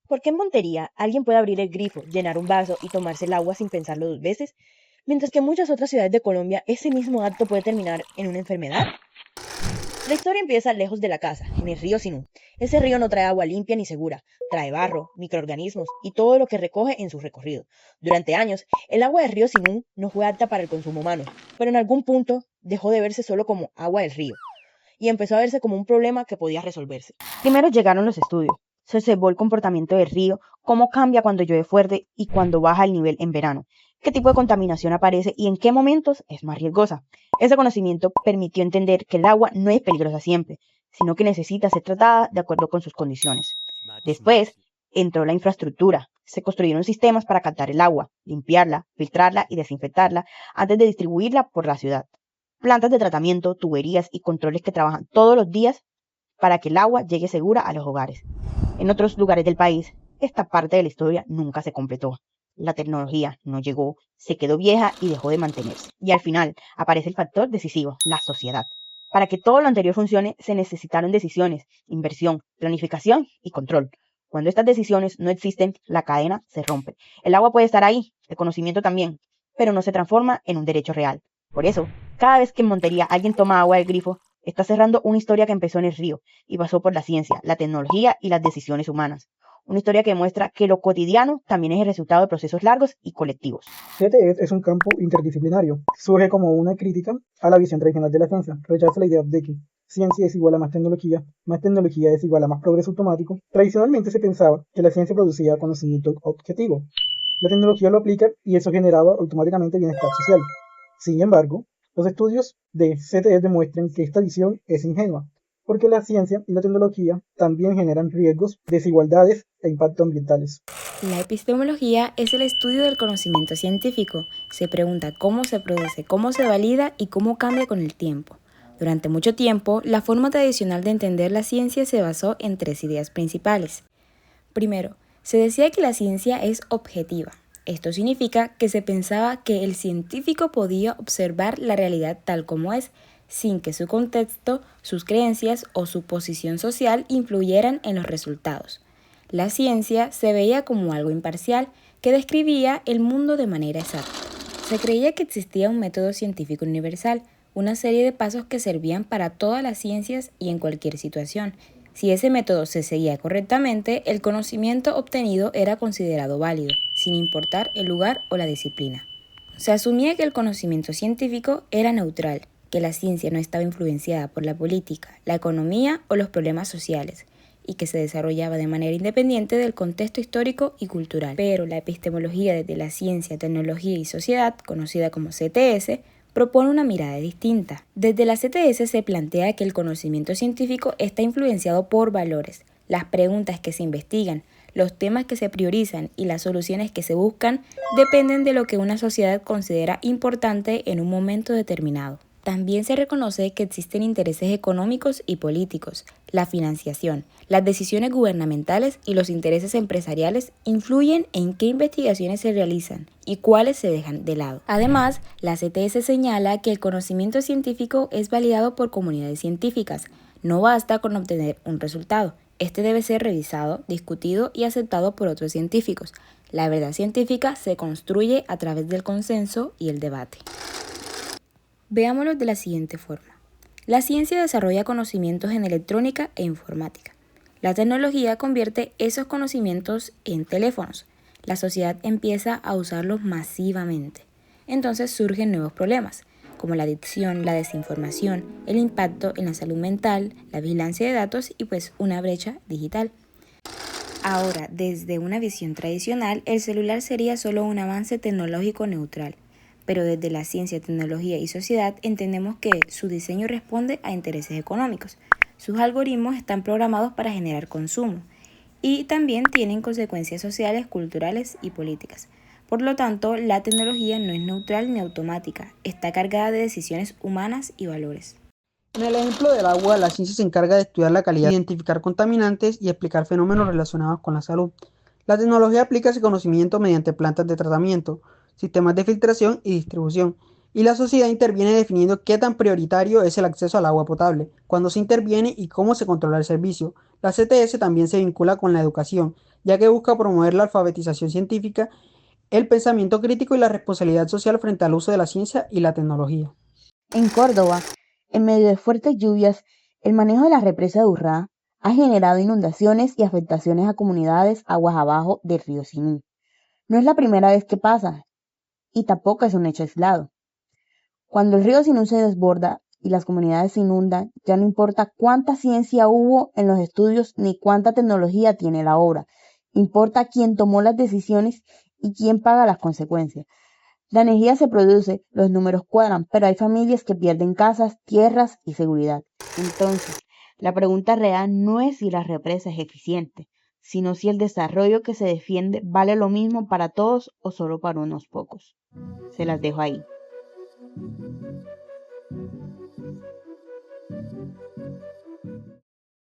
¿Por qué en Montería alguien puede abrir el grifo, llenar un vaso y tomarse el agua sin pensarlo dos veces, mientras que en muchas otras ciudades de Colombia ese mismo acto puede terminar en una enfermedad? La historia empieza lejos de la casa, en el río Sinú. Ese río no trae agua limpia ni segura, trae barro, microorganismos y todo lo que recoge en su recorrido. Durante años, el agua del río Sinú no fue apta para el consumo humano, pero en algún punto dejó de verse solo como agua del río y empezó a verse como un problema que podía resolverse. Primero llegaron los estudios. Se observó el comportamiento del río, cómo cambia cuando llueve fuerte y cuando baja el nivel en verano, qué tipo de contaminación aparece y en qué momentos es más riesgosa. Ese conocimiento permitió entender que el agua no es peligrosa siempre, sino que necesita ser tratada de acuerdo con sus condiciones. Después entró la infraestructura. Se construyeron sistemas para captar el agua, limpiarla, filtrarla y desinfectarla antes de distribuirla por la ciudad. Plantas de tratamiento, tuberías y controles que trabajan todos los días para que el agua llegue segura a los hogares. En otros lugares del país, esta parte de la historia nunca se completó. La tecnología no llegó, se quedó vieja y dejó de mantenerse. Y al final aparece el factor decisivo, la sociedad. Para que todo lo anterior funcione, se necesitaron decisiones, inversión, planificación y control. Cuando estas decisiones no existen, la cadena se rompe. El agua puede estar ahí, el conocimiento también, pero no se transforma en un derecho real. Por eso, cada vez que en Montería alguien toma agua del grifo, está cerrando una historia que empezó en el río y pasó por la ciencia, la tecnología y las decisiones humanas. Una historia que muestra que lo cotidiano también es el resultado de procesos largos y colectivos. CTS es un campo interdisciplinario. Surge como una crítica a la visión tradicional de la ciencia. Rechaza la idea de que ciencia es igual a más tecnología es igual a más progreso automático. Tradicionalmente se pensaba que la ciencia producía conocimiento objetivo. La tecnología lo aplica y eso generaba automáticamente bienestar social. Sin embargo, los estudios de CTS demuestran que esta visión es ingenua, porque la ciencia y la tecnología también generan riesgos, desigualdades e impactos ambientales. La epistemología es el estudio del conocimiento científico. Se pregunta cómo se produce, cómo se valida y cómo cambia con el tiempo. Durante mucho tiempo, la forma tradicional de entender la ciencia se basó en tres ideas principales. Primero, se decía que la ciencia es objetiva. Esto significa que se pensaba que el científico podía observar la realidad tal como es, sin que su contexto, sus creencias o su posición social influyeran en los resultados. La ciencia se veía como algo imparcial que describía el mundo de manera exacta. Se creía que existía un método científico universal, una serie de pasos que servían para todas las ciencias y en cualquier situación. Si ese método se seguía correctamente, el conocimiento obtenido era considerado válido, sin importar el lugar o la disciplina. Se asumía que el conocimiento científico era neutral, que la ciencia no estaba influenciada por la política, la economía o los problemas sociales, y que se desarrollaba de manera independiente del contexto histórico y cultural. Pero la epistemología desde la ciencia, tecnología y sociedad, conocida como CTS, propone una mirada distinta. Desde la CTS se plantea que el conocimiento científico está influenciado por valores, las preguntas que se investigan, los temas que se priorizan y las soluciones que se buscan dependen de lo que una sociedad considera importante en un momento determinado. También se reconoce que existen intereses económicos y políticos. La financiación, las decisiones gubernamentales y los intereses empresariales influyen en qué investigaciones se realizan y cuáles se dejan de lado. Además, la CTS señala que el conocimiento científico es validado por comunidades científicas. No basta con obtener un resultado. Este debe ser revisado, discutido y aceptado por otros científicos. La verdad científica se construye a través del consenso y el debate. Veámoslo de la siguiente forma. La ciencia desarrolla conocimientos en electrónica e informática. La tecnología convierte esos conocimientos en teléfonos. La sociedad empieza a usarlos masivamente. Entonces surgen nuevos problemas, como la adicción, la desinformación, el impacto en la salud mental, la vigilancia de datos y pues una brecha digital. Ahora, desde una visión tradicional, el celular sería solo un avance tecnológico neutral. Pero desde la ciencia, tecnología y sociedad entendemos que su diseño responde a intereses económicos. Sus algoritmos están programados para generar consumo y también tienen consecuencias sociales, culturales y políticas. Por lo tanto, la tecnología no es neutral ni automática, está cargada de decisiones humanas y valores. En el ejemplo del agua, la ciencia se encarga de estudiar la calidad, identificar contaminantes y explicar fenómenos relacionados con la salud. La tecnología aplica ese conocimiento mediante plantas de tratamiento, sistemas de filtración y distribución, y la sociedad interviene definiendo qué tan prioritario es el acceso al agua potable, cuándo se interviene y cómo se controla el servicio. La CTS también se vincula con la educación, ya que busca promover la alfabetización científica, el pensamiento crítico y la responsabilidad social frente al uso de la ciencia y la tecnología. En Córdoba, en medio de fuertes lluvias, el manejo de la represa de Urrá ha generado inundaciones y afectaciones a comunidades aguas abajo del río Sinú. No es la primera vez que pasa, y tampoco es un hecho aislado. Cuando el río Sinú se desborda y las comunidades se inundan, ya no importa cuánta ciencia hubo en los estudios ni cuánta tecnología tiene la obra, importa quién tomó las decisiones y quién paga las consecuencias. La energía se produce, los números cuadran, pero hay familias que pierden casas, tierras y seguridad. Entonces, la pregunta real no es si la represa es eficiente, sino si el desarrollo que se defiende vale lo mismo para todos o solo para unos pocos. Se las dejo ahí.